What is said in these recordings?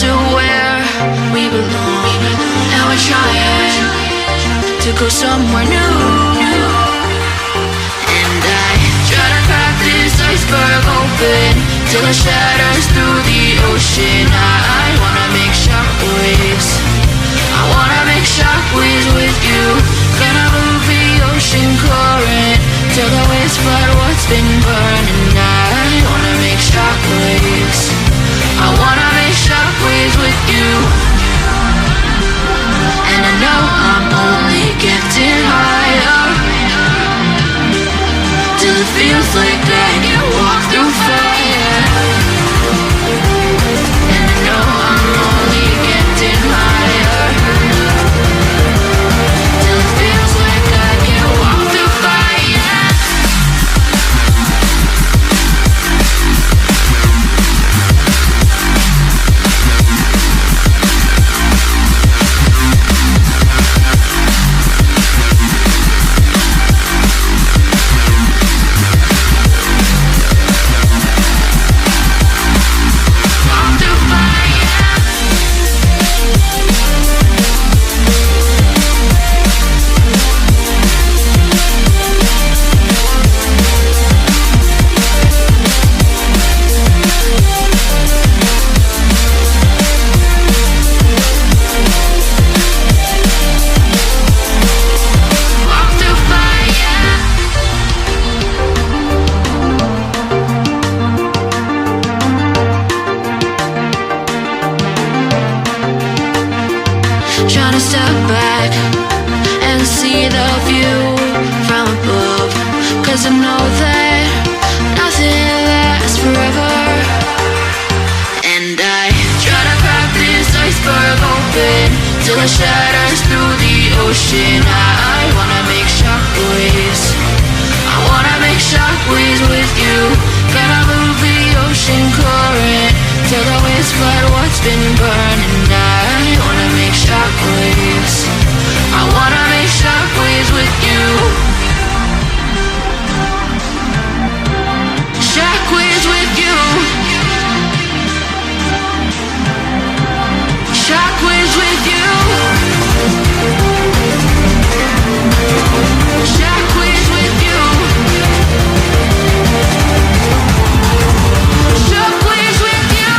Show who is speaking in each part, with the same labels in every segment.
Speaker 1: to where we belong. And we're trying to go somewhere new. And I try to crack this iceberg open till it shatters through the ocean. I wanna make shockwaves. I wanna make shockwaves with you. Gonna move the ocean current till the waves flood what's been burning. I wanna make shockwaves. I wanna make shockwaves with you. And I know I'm only getting higher till it feels like I can walk through fire. And I know I'm only getting higher till it feels like I can walk through fire. Trying to step back and see the view from above, 'cause I know that nothing lasts forever. And I try to crack this iceberg open till it shatters through the ocean. I wanna make shockwaves. I wanna make shockwaves with you. Gonna move the ocean current till the waves flood what's been burning. I wanna make shockwaves. I wanna make shockwaves with you. Shockwaves with you. Shockwaves with you. Shockwaves with you. Shockwaves with you.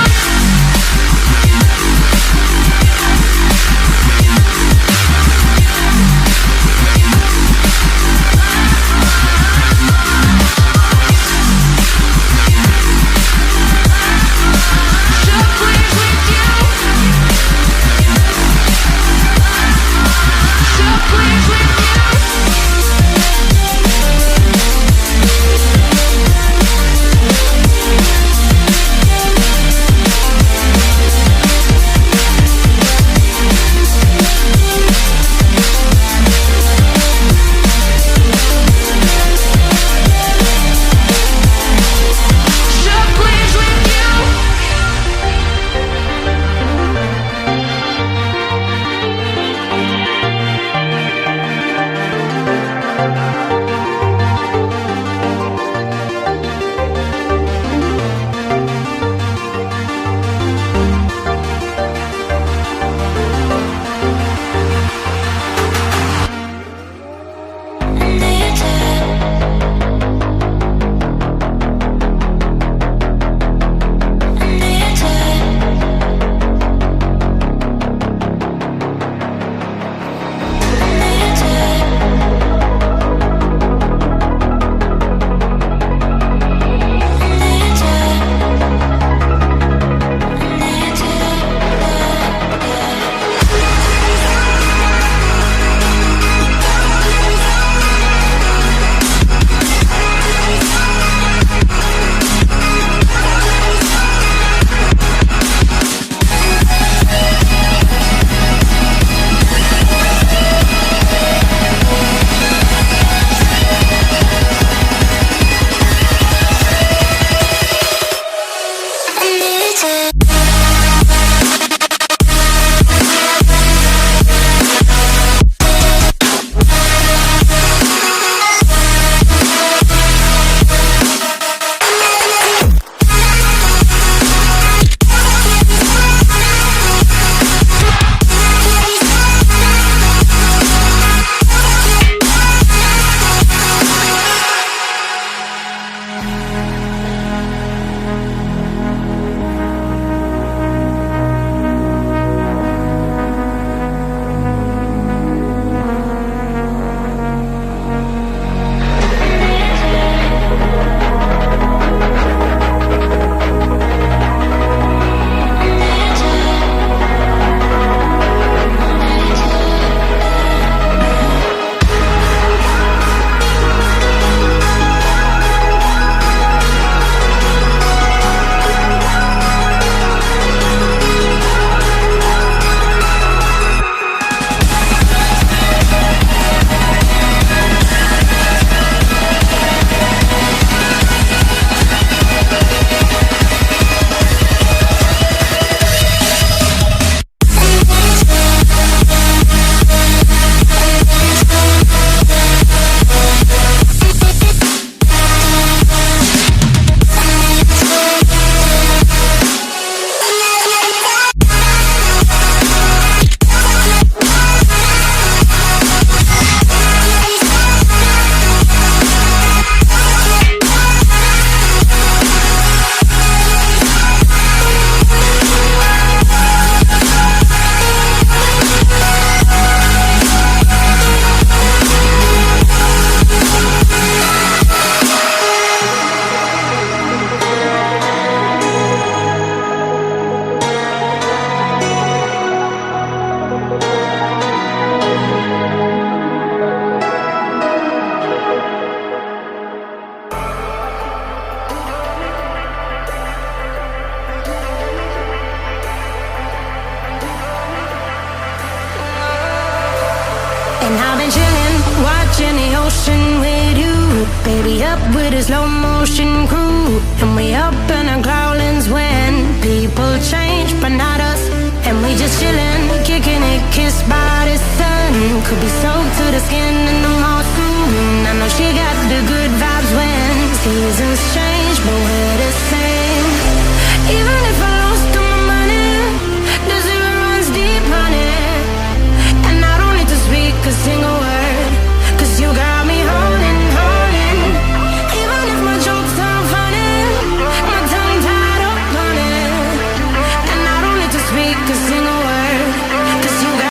Speaker 2: And I've been chilling, watching the ocean with you. Baby, up with a slow motion crew. And we up in our growlings when people change, but not us. And we just chillin', kicking it, kissed by the sun. Could be soaked to the skin.